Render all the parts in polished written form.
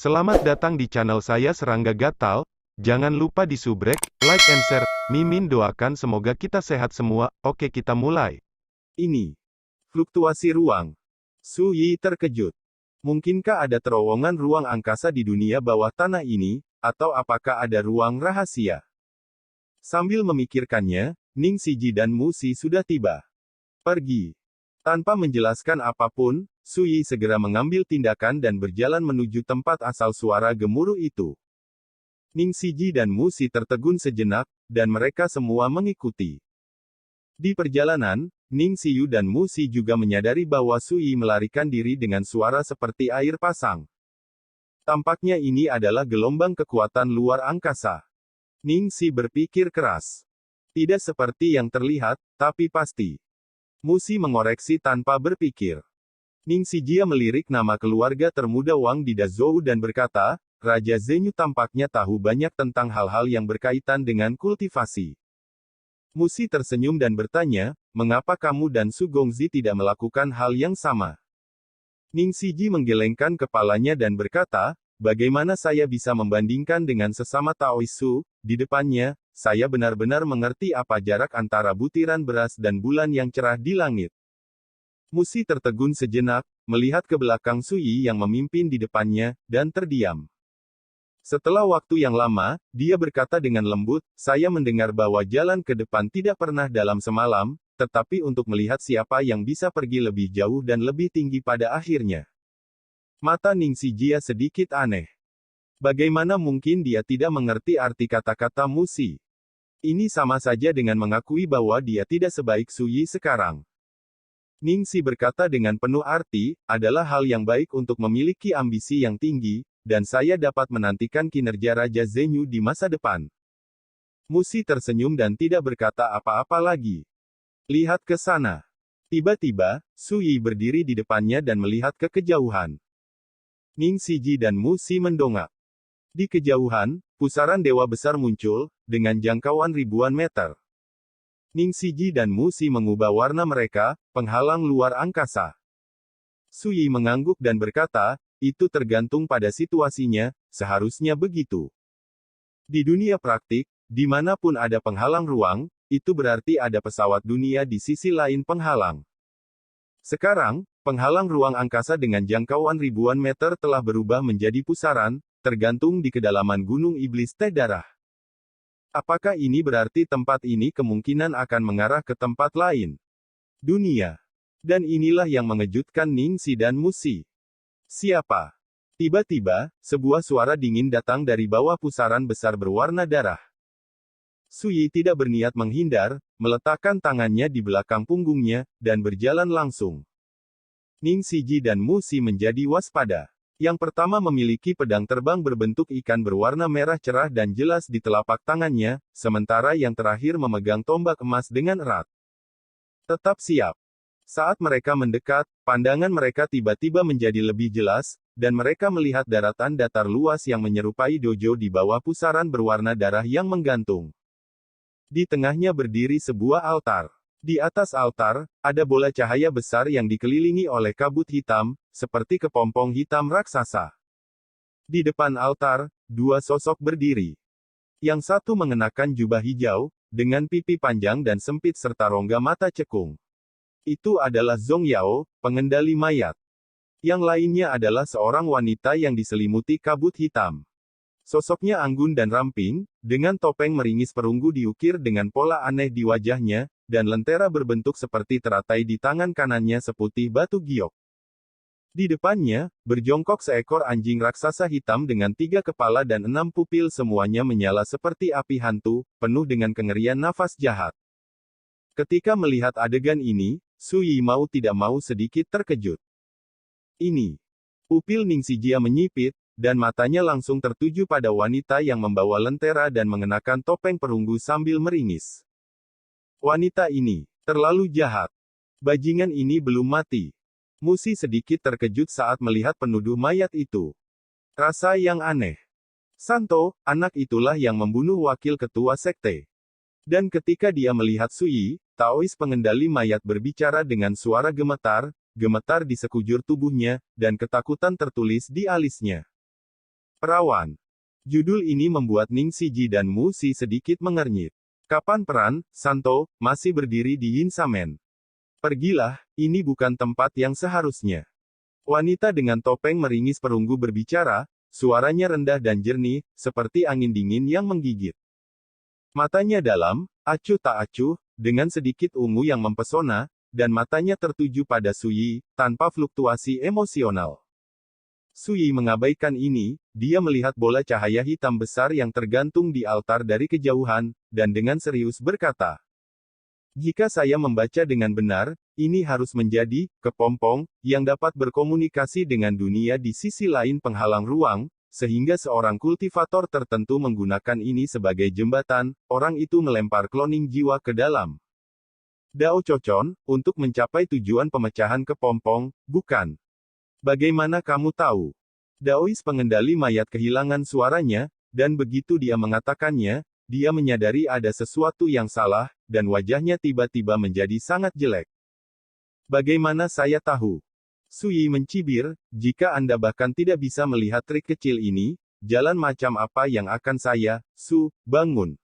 Selamat datang di channel saya Serangga Gatal. Jangan lupa di subrek, like and share. Mimin doakan semoga kita sehat semua. Oke, kita mulai. Ini. Fluktuasi ruang. Su Yi terkejut. Mungkinkah ada terowongan ruang angkasa di dunia bawah tanah ini, atau apakah ada ruang rahasia? Sambil memikirkannya, Ning Siji dan Mu Si sudah tiba. Pergi. Tanpa menjelaskan apapun, Su Yi segera mengambil tindakan dan berjalan menuju tempat asal suara gemuruh itu. Ning Siji dan Mu Si tertegun sejenak, dan mereka semua mengikuti. Di perjalanan, Ning Siyu dan Mu Si juga menyadari bahwa Su Yi melarikan diri dengan suara seperti air pasang. Tampaknya ini adalah gelombang kekuatan luar angkasa. Ning Si berpikir keras. Tidak seperti yang terlihat, tapi pasti. Mu Si mengoreksi tanpa berpikir. Ning Sijia melirik nama keluarga termuda Wang di Dazhou dan berkata, Raja Zenyu tampaknya tahu banyak tentang hal-hal yang berkaitan dengan kultivasi. Mu Si tersenyum dan bertanya, mengapa kamu dan Su Gongzi tidak melakukan hal yang sama? Ning Siji menggelengkan kepalanya dan berkata, bagaimana saya bisa membandingkan dengan sesama Taoisu? Di depannya, saya benar-benar mengerti apa jarak antara butiran beras dan bulan yang cerah di langit. Mu Si tertegun sejenak, melihat ke belakang Su Yi yang memimpin di depannya, dan terdiam. Setelah waktu yang lama, dia berkata dengan lembut, saya mendengar bahwa jalan ke depan tidak pernah dalam semalam, tetapi untuk melihat siapa yang bisa pergi lebih jauh dan lebih tinggi pada akhirnya. Mata Ning Sijia sedikit aneh. Bagaimana mungkin dia tidak mengerti arti kata-kata Mu Si? Ini sama saja dengan mengakui bahwa dia tidak sebaik Su Yi sekarang. Ning Si berkata dengan penuh arti, adalah hal yang baik untuk memiliki ambisi yang tinggi, dan saya dapat menantikan kinerja Raja Zenyu di masa depan. Mu Si tersenyum dan tidak berkata apa-apa lagi. Lihat ke sana. Tiba-tiba, Su Yi berdiri di depannya dan melihat ke kejauhan. Ning Siji dan Mu Si mendongak. Di kejauhan, pusaran dewa besar muncul, dengan jangkauan ribuan meter. Ning Siji dan Mu Si mengubah warna mereka, penghalang luar angkasa. Su Yi mengangguk dan berkata, itu tergantung pada situasinya, seharusnya begitu. Di dunia praktik, dimanapun ada penghalang ruang, itu berarti ada pesawat dunia di sisi lain penghalang. Sekarang, penghalang ruang angkasa dengan jangkauan ribuan meter telah berubah menjadi pusaran, tergantung di kedalaman Gunung Iblis Teh Darah. Apakah ini berarti tempat ini kemungkinan akan mengarah ke tempat lain? Dunia. Dan inilah yang mengejutkan Ning Si dan Mu Si. Siapa? Tiba-tiba, sebuah suara dingin datang dari bawah pusaran besar berwarna darah. Su Yi tidak berniat menghindar, meletakkan tangannya di belakang punggungnya, dan berjalan langsung. Ning Siji dan Mu Si menjadi waspada. Yang pertama memiliki pedang terbang berbentuk ikan berwarna merah cerah dan jelas di telapak tangannya, sementara yang terakhir memegang tombak emas dengan erat. Tetap siap. Saat mereka mendekat, pandangan mereka tiba-tiba menjadi lebih jelas, dan mereka melihat daratan datar luas yang menyerupai dojo di bawah pusaran berwarna darah yang menggantung. Di tengahnya berdiri sebuah altar. Di atas altar, ada bola cahaya besar yang dikelilingi oleh kabut hitam, seperti kepompong hitam raksasa. Di depan altar, dua sosok berdiri. Yang satu mengenakan jubah hijau, dengan pipi panjang dan sempit serta rongga mata cekung. Itu adalah Zhong Yao, pengendali mayat. Yang lainnya adalah seorang wanita yang diselimuti kabut hitam. Sosoknya anggun dan ramping, dengan topeng meringis perunggu diukir dengan pola aneh di wajahnya, dan lentera berbentuk seperti teratai di tangan kanannya seputih batu giok. Di depannya, berjongkok seekor anjing raksasa hitam dengan 3 kepala dan 6 pupil semuanya menyala seperti api hantu, penuh dengan kengerian nafas jahat. Ketika melihat adegan ini, Su Yi mau tidak mau sedikit terkejut. Ini. Pupil Ning Sijia menyipit, dan matanya langsung tertuju pada wanita yang membawa lentera dan mengenakan topeng perunggu sambil meringis. Wanita ini terlalu jahat. Bajingan ini belum mati. Mu Si sedikit terkejut saat melihat penuduh mayat itu. Rasa yang aneh. Santo, anak itulah yang membunuh wakil ketua sekte. Dan ketika dia melihat Su Yi, Taois pengendali mayat berbicara dengan suara gemetar di sekujur tubuhnya, dan ketakutan tertulis di alisnya. Perawan. Judul ini membuat Ning Siji dan Mu Si sedikit mengernyit. Kapan peran, Santo, masih berdiri di Yinsamen? Pergilah, ini bukan tempat yang seharusnya. Wanita dengan topeng meringis perunggu berbicara, suaranya rendah dan jernih, seperti angin dingin yang menggigit. Matanya dalam, acuh tak acuh, dengan sedikit ungu yang mempesona, dan matanya tertuju pada Suyi, tanpa fluktuasi emosional. Suyi mengabaikan ini, dia melihat bola cahaya hitam besar yang tergantung di altar dari kejauhan, dan dengan serius berkata, "Jika saya membaca dengan benar, ini harus menjadi kepompong yang dapat berkomunikasi dengan dunia di sisi lain penghalang ruang, sehingga seorang kultivator tertentu menggunakan ini sebagai jembatan, orang itu melempar kloning jiwa ke dalam Dao Chocon, untuk mencapai tujuan pemecahan kepompong, bukan? Bagaimana kamu tahu?" Daois pengendali mayat kehilangan suaranya, dan begitu dia mengatakannya, dia menyadari ada sesuatu yang salah, dan wajahnya tiba-tiba menjadi sangat jelek. "Bagaimana saya tahu?" Suyi mencibir, "Jika Anda bahkan tidak bisa melihat trik kecil ini, jalan macam apa yang akan saya, bangun?"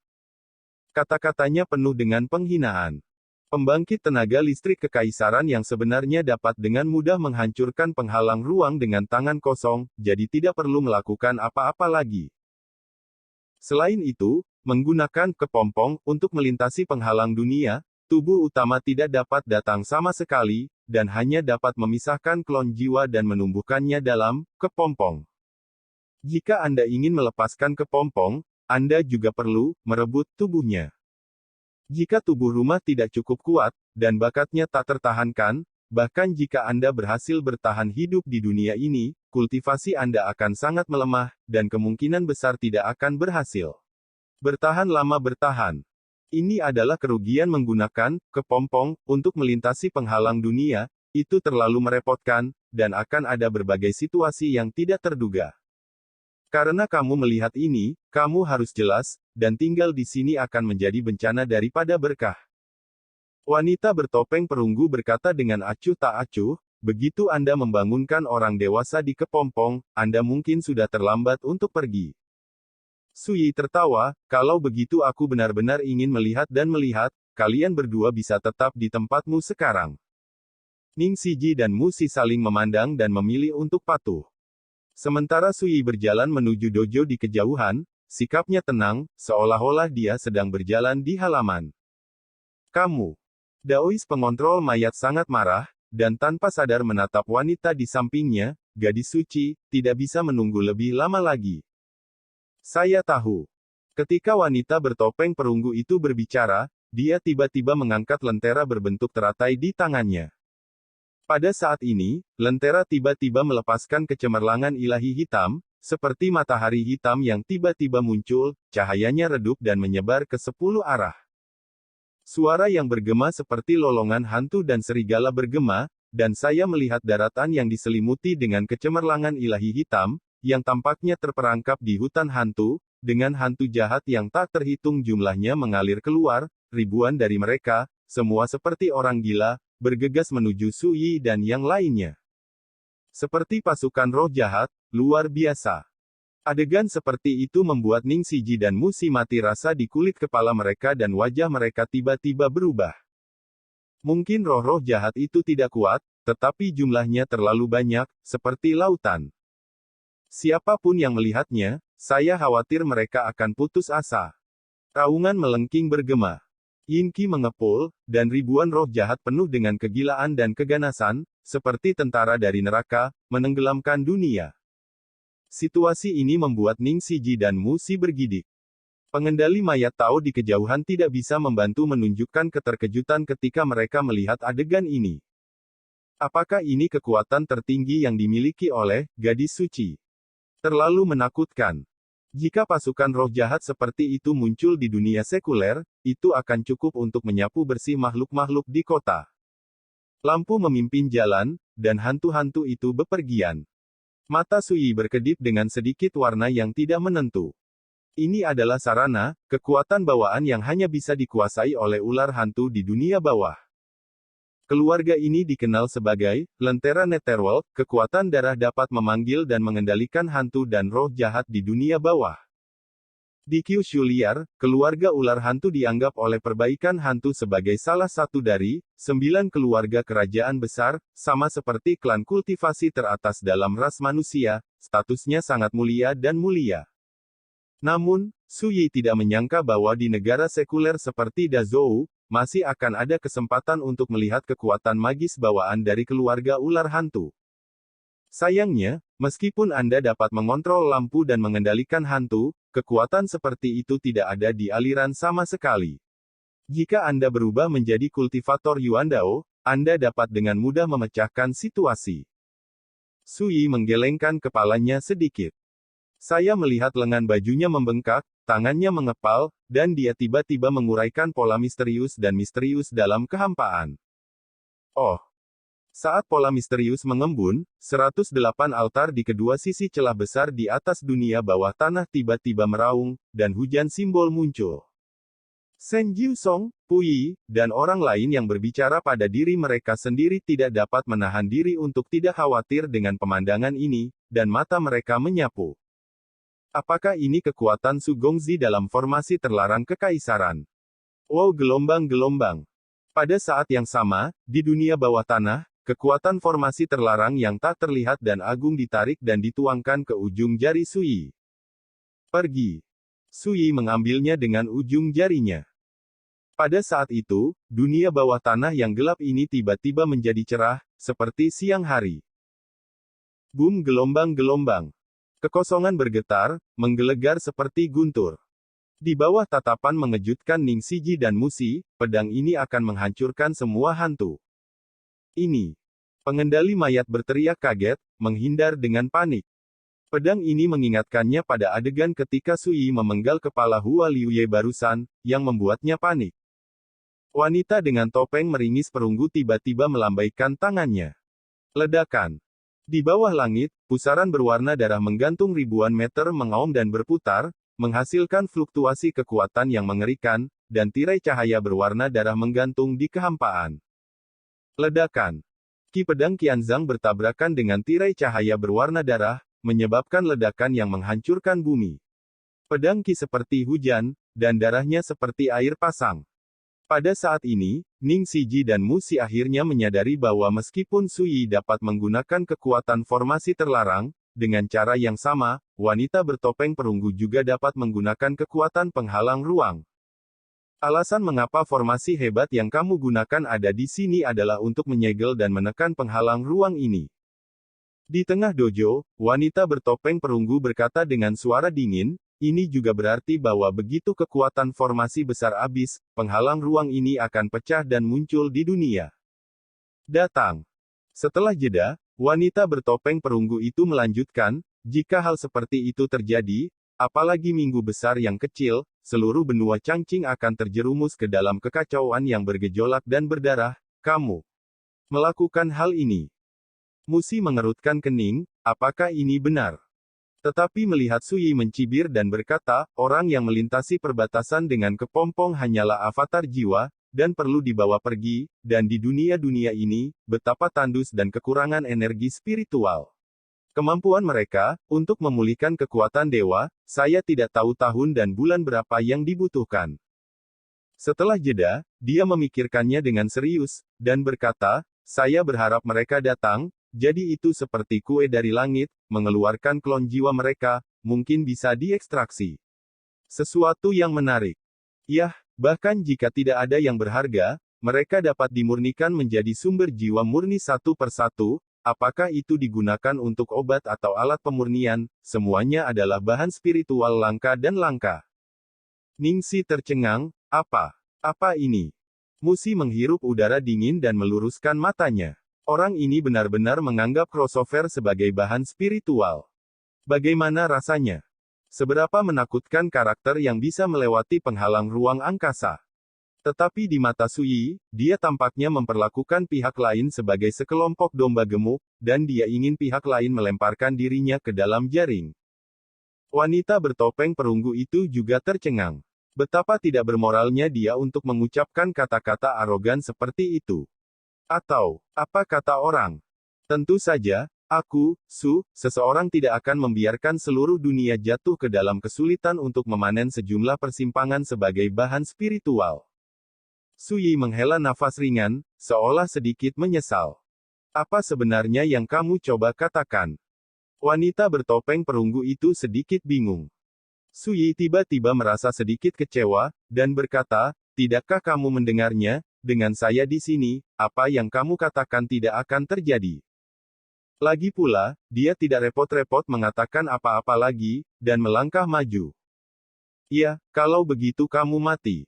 Kata-katanya penuh dengan penghinaan. Pembangkit tenaga listrik kekaisaran yang sebenarnya dapat dengan mudah menghancurkan penghalang ruang dengan tangan kosong, jadi tidak perlu melakukan apa-apa lagi. Selain itu, menggunakan kepompong untuk melintasi penghalang dunia, tubuh utama tidak dapat datang sama sekali, dan hanya dapat memisahkan klon jiwa dan menumbuhkannya dalam kepompong. Jika Anda ingin melepaskan kepompong, Anda juga perlu merebut tubuhnya. Jika tubuh rumah tidak cukup kuat, dan bakatnya tak tertahankan, bahkan jika Anda berhasil bertahan hidup di dunia ini, kultivasi Anda akan sangat melemah, dan kemungkinan besar tidak akan berhasil. Bertahan lama bertahan. Ini adalah kerugian menggunakan kepompong untuk melintasi penghalang dunia, itu terlalu merepotkan, dan akan ada berbagai situasi yang tidak terduga. Karena kamu melihat ini, kamu harus jelas, dan tinggal di sini akan menjadi bencana daripada berkah. Wanita bertopeng perunggu berkata dengan acuh tak acuh, "Begitu Anda membangunkan orang dewasa di kepompong, Anda mungkin sudah terlambat untuk pergi." Suyi tertawa, "Kalau begitu aku benar-benar ingin melihat dan melihat, kalian berdua bisa tetap di tempatmu sekarang." Ning Siji dan Mu Si saling memandang dan memilih untuk patuh. Sementara Suyi berjalan menuju dojo di kejauhan, sikapnya tenang, seolah-olah dia sedang berjalan di halaman. "Kamu." Daois pengontrol mayat sangat marah, dan tanpa sadar menatap wanita di sampingnya, gadis suci, tidak bisa menunggu lebih lama lagi. "Saya tahu." Ketika wanita bertopeng perunggu itu berbicara, dia tiba-tiba mengangkat lentera berbentuk teratai di tangannya. Pada saat ini, lentera tiba-tiba melepaskan kecemerlangan ilahi hitam, seperti matahari hitam yang tiba-tiba muncul, cahayanya redup dan menyebar ke 10 arah. Suara yang bergema seperti lolongan hantu dan serigala bergema, dan saya melihat daratan yang diselimuti dengan kecemerlangan ilahi hitam, yang tampaknya terperangkap di hutan hantu, dengan hantu jahat yang tak terhitung jumlahnya mengalir keluar, ribuan dari mereka, semua seperti orang gila, bergegas menuju Suyi dan yang lainnya. Seperti pasukan roh jahat, luar biasa. Adegan seperti itu membuat Ning Siji dan Mu Si mati rasa di kulit kepala mereka dan wajah mereka tiba-tiba berubah. Mungkin roh-roh jahat itu tidak kuat, tetapi jumlahnya terlalu banyak, seperti lautan. Siapapun yang melihatnya, saya khawatir mereka akan putus asa. Raungan melengking bergema. Yinki mengepul, dan ribuan roh jahat penuh dengan kegilaan dan keganasan, seperti tentara dari neraka, menenggelamkan dunia. Situasi ini membuat Ning Siji dan Mu Si bergidik. Pengendali mayat Tao di kejauhan tidak bisa membantu menunjukkan keterkejutan ketika mereka melihat adegan ini. Apakah ini kekuatan tertinggi yang dimiliki oleh gadis suci? Terlalu menakutkan. Jika pasukan roh jahat seperti itu muncul di dunia sekuler, itu akan cukup untuk menyapu bersih makhluk-makhluk di kota. Lampu memimpin jalan, dan hantu-hantu itu bepergian. Mata Suyi berkedip dengan sedikit warna yang tidak menentu. Ini adalah sarana, kekuatan bawaan yang hanya bisa dikuasai oleh ular hantu di dunia bawah. Keluarga ini dikenal sebagai Lentera Netherworld. Kekuatan darah dapat memanggil dan mengendalikan hantu dan roh jahat di dunia bawah. Di Kyushu Liar, keluarga ular hantu dianggap oleh perbaikan hantu sebagai salah satu dari 9 keluarga kerajaan besar, sama seperti klan kultivasi teratas dalam ras manusia, statusnya sangat mulia dan mulia. Namun, Su Yi tidak menyangka bahwa di negara sekuler seperti Dazhou, masih akan ada kesempatan untuk melihat kekuatan magis bawaan dari keluarga ular hantu. Sayangnya, meskipun Anda dapat mengontrol lampu dan mengendalikan hantu, kekuatan seperti itu tidak ada di aliran sama sekali. Jika Anda berubah menjadi kultivator Yuandao, Anda dapat dengan mudah memecahkan situasi. Su Yi menggelengkan kepalanya sedikit. Saya melihat lengan bajunya membengkak, tangannya mengepal, dan dia tiba-tiba menguraikan pola misterius dalam kehampaan. Oh! Saat pola misterius mengembun, 108 altar di kedua sisi celah besar di atas dunia bawah tanah tiba-tiba meraung, dan hujan simbol muncul. Shen Jiusong, Puyi, dan orang lain yang berbicara pada diri mereka sendiri tidak dapat menahan diri untuk tidak khawatir dengan pemandangan ini, dan mata mereka menyapu. Apakah ini kekuatan Su Gongzi dalam formasi terlarang kekaisaran? Wow, gelombang-gelombang. Pada saat yang sama, di dunia bawah tanah, kekuatan formasi terlarang yang tak terlihat dan agung ditarik dan dituangkan ke ujung jari Su Yi. Pergi. Su Yi mengambilnya dengan ujung jarinya. Pada saat itu, dunia bawah tanah yang gelap ini tiba-tiba menjadi cerah, seperti siang hari. Boom, gelombang-gelombang. Kekosongan bergetar, menggelegar seperti guntur. Di bawah tatapan mengejutkan Ning Siji dan Musi, pedang ini akan menghancurkan semua hantu. Ini. Pengendali mayat berteriak kaget, menghindar dengan panik. Pedang ini mengingatkannya pada adegan ketika Su Yi memenggal kepala Hua Liuye barusan, yang membuatnya panik. Wanita dengan topeng meringis perunggu tiba-tiba melambaikan tangannya. Ledakan. Di bawah langit, pusaran berwarna darah menggantung ribuan meter mengaum dan berputar, menghasilkan fluktuasi kekuatan yang mengerikan, dan tirai cahaya berwarna darah menggantung di kehampaan. Ledakan. Ki pedang Qianzhang bertabrakan dengan tirai cahaya berwarna darah, menyebabkan ledakan yang menghancurkan bumi. Pedang Qi seperti hujan, dan darahnya seperti air pasang. Pada saat ini, Ning Siji dan Musi akhirnya menyadari bahwa meskipun Su Yi dapat menggunakan kekuatan formasi terlarang, dengan cara yang sama, wanita bertopeng perunggu juga dapat menggunakan kekuatan penghalang ruang. Alasan mengapa formasi hebat yang kamu gunakan ada di sini adalah untuk menyegel dan menekan penghalang ruang ini. Di tengah dojo, wanita bertopeng perunggu berkata dengan suara dingin, ini juga berarti bahwa begitu kekuatan formasi besar habis, penghalang ruang ini akan pecah dan muncul di dunia. Datang. Setelah jeda, wanita bertopeng perunggu itu melanjutkan, jika hal seperti itu terjadi, apalagi minggu besar yang kecil, seluruh benua Changqing akan terjerumus ke dalam kekacauan yang bergejolak dan berdarah, kamu melakukan hal ini. Musi mengerutkan kening, apakah ini benar? Tetapi melihat Su Yi mencibir dan berkata, orang yang melintasi perbatasan dengan kepompong hanyalah avatar jiwa, dan perlu dibawa pergi, dan di dunia-dunia ini, betapa tandus dan kekurangan energi spiritual. Kemampuan mereka, untuk memulihkan kekuatan dewa, saya tidak tahu tahun dan bulan berapa yang dibutuhkan. Setelah jeda, dia memikirkannya dengan serius, dan berkata, saya berharap mereka datang, jadi itu seperti kue dari langit, mengeluarkan klon jiwa mereka, mungkin bisa diekstraksi. Sesuatu yang menarik. Yah, bahkan jika tidak ada yang berharga, mereka dapat dimurnikan menjadi sumber jiwa murni satu persatu, apakah itu digunakan untuk obat atau alat pemurnian, semuanya adalah bahan spiritual langka dan langka. Ningsi tercengang, apa ini? Musi menghirup udara dingin dan meluruskan matanya. Orang ini benar-benar menganggap crossover sebagai bahan spiritual. Bagaimana rasanya? Seberapa menakutkan karakter yang bisa melewati penghalang ruang angkasa. Tetapi di mata Su Yi, dia tampaknya memperlakukan pihak lain sebagai sekelompok domba gemuk, dan dia ingin pihak lain melemparkan dirinya ke dalam jaring. Wanita bertopeng perunggu itu juga tercengang. Betapa tidak bermoralnya dia untuk mengucapkan kata-kata arogan seperti itu. Atau, apa kata orang? Tentu saja, aku, seseorang tidak akan membiarkan seluruh dunia jatuh ke dalam kesulitan untuk memanen sejumlah persimpangan sebagai bahan spiritual. Su Yi menghela nafas ringan, seolah sedikit menyesal. Apa sebenarnya yang kamu coba katakan? Wanita bertopeng perunggu itu sedikit bingung. Su Yi tiba-tiba merasa sedikit kecewa, dan berkata, tidakkah kamu mendengarnya? Dengan saya di sini, apa yang kamu katakan tidak akan terjadi. Lagi pula, dia tidak repot-repot mengatakan apa-apa lagi, dan melangkah maju. Ya, kalau begitu kamu mati.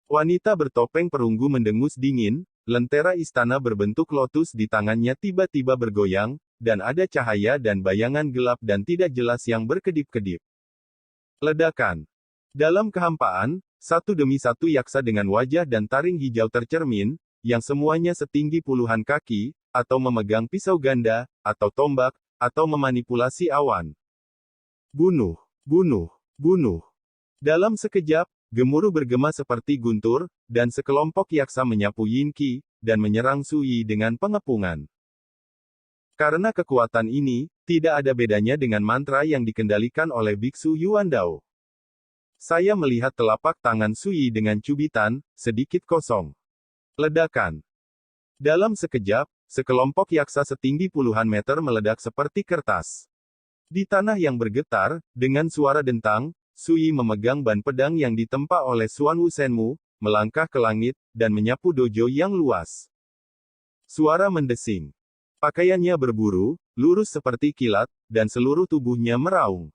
Wanita bertopeng perunggu mendengus dingin, lentera istana berbentuk lotus di tangannya tiba-tiba bergoyang, dan ada cahaya dan bayangan gelap dan tidak jelas yang berkedip-kedip. Ledakan. Dalam kehampaan, satu demi satu yaksa dengan wajah dan taring hijau tercermin, yang semuanya setinggi puluhan kaki, atau memegang pisau ganda, atau tombak, atau memanipulasi awan. Bunuh, bunuh, bunuh. Dalam sekejap, gemuruh bergema seperti guntur, dan sekelompok yaksa menyapu Yin Qi, dan menyerang Su Yi dengan pengepungan. Karena kekuatan ini, tidak ada bedanya dengan mantra yang dikendalikan oleh Biksu Yuan Dao. Saya melihat telapak tangan Su Yi dengan cubitan, sedikit kosong. Ledakan. Dalam sekejap, sekelompok yaksa setinggi puluhan meter meledak seperti kertas. Di tanah yang bergetar, dengan suara dentang, Su Yi memegang ban pedang yang ditempa oleh Xuan Wusenmu, melangkah ke langit, dan menyapu dojo yang luas. Suara mendesing. Pakaiannya berburu, lurus seperti kilat, dan seluruh tubuhnya meraung.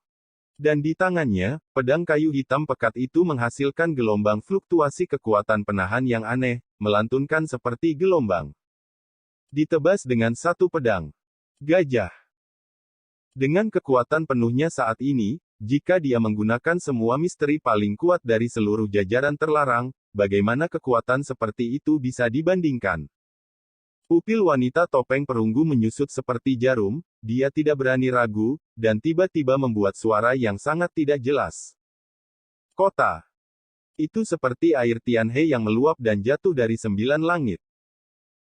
Dan di tangannya, pedang kayu hitam pekat itu menghasilkan gelombang fluktuasi kekuatan penahan yang aneh, melantunkan seperti gelombang. Ditebas dengan satu pedang. Gajah. Dengan kekuatan penuhnya saat ini, jika dia menggunakan semua misteri paling kuat dari seluruh jajaran terlarang, bagaimana kekuatan seperti itu bisa dibandingkan? Pupil wanita topeng perunggu menyusut seperti jarum, dia tidak berani ragu, dan tiba-tiba membuat suara yang sangat tidak jelas. Kota. Itu seperti air Tianhe yang meluap dan jatuh dari 9 langit.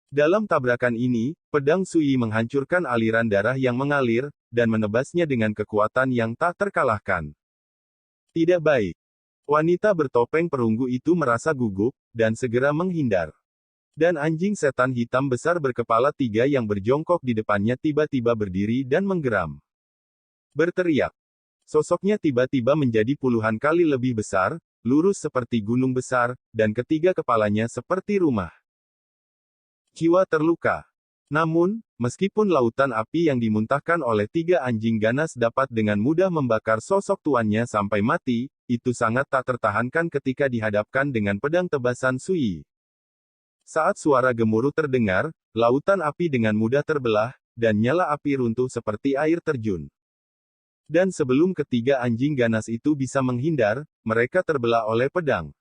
Dalam tabrakan ini, pedang Su Yi menghancurkan aliran darah yang mengalir, dan menebasnya dengan kekuatan yang tak terkalahkan. Tidak baik. Wanita bertopeng perunggu itu merasa gugup, dan segera menghindar. Dan anjing setan hitam besar berkepala 3 yang berjongkok di depannya tiba-tiba berdiri dan menggeram. Berteriak. Sosoknya tiba-tiba menjadi puluhan kali lebih besar, lurus seperti gunung besar, dan ketiga kepalanya seperti rumah. Jiwa terluka. Namun, meskipun lautan api yang dimuntahkan oleh 3 anjing ganas dapat dengan mudah membakar sosok tuannya sampai mati, itu sangat tak tertahankan ketika dihadapkan dengan pedang tebasan Su Yi. Saat suara gemuruh terdengar, lautan api dengan mudah terbelah, dan nyala api runtuh seperti air terjun. Dan sebelum ketiga anjing ganas itu bisa menghindar, mereka terbelah oleh pedang.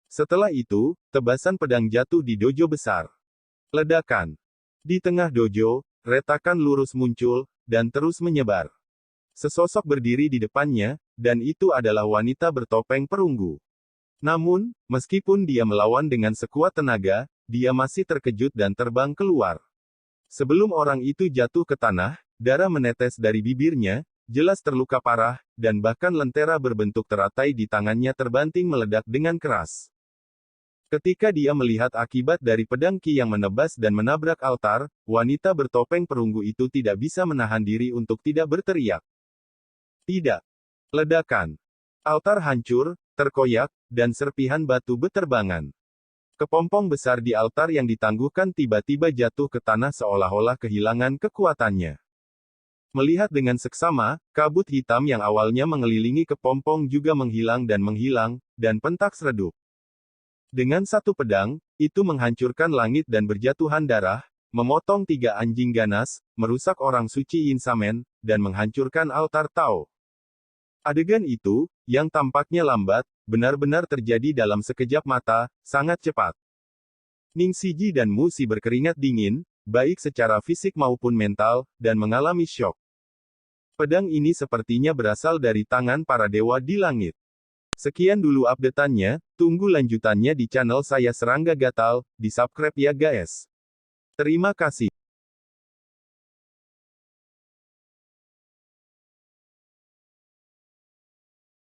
Setelah itu, tebasan pedang jatuh di dojo besar. Ledakan. Di tengah dojo, retakan lurus muncul, dan terus menyebar. Sesosok berdiri di depannya, dan itu adalah wanita bertopeng perunggu. Namun, meskipun dia melawan dengan sekuat tenaga, dia masih terkejut dan terbang keluar. Sebelum orang itu jatuh ke tanah, darah menetes dari bibirnya, jelas terluka parah, dan bahkan lentera berbentuk teratai di tangannya terbanting meledak dengan keras. Ketika dia melihat akibat dari pedang Qi yang menebas dan menabrak altar, wanita bertopeng perunggu itu tidak bisa menahan diri untuk tidak berteriak. Tidak. Ledakan. Altar hancur, terkoyak, dan serpihan batu beterbangan. Kepompong besar di altar yang ditangguhkan tiba-tiba jatuh ke tanah seolah-olah kehilangan kekuatannya. Melihat dengan seksama, kabut hitam yang awalnya mengelilingi kepompong juga menghilang, dan pentak redup. Dengan satu pedang, itu menghancurkan langit dan berjatuhan darah, memotong 3 anjing ganas, merusak orang suci Yin Samen, dan menghancurkan altar Tao. Adegan itu, yang tampaknya lambat, benar-benar terjadi dalam sekejap mata, sangat cepat. Ning Siji dan Mu Si berkeringat dingin, baik secara fisik maupun mental, dan mengalami syok. Pedang ini sepertinya berasal dari tangan para dewa di langit. Sekian dulu update-annya, tunggu lanjutannya di channel saya Serangga Gatal, di subscribe ya guys. Terima kasih.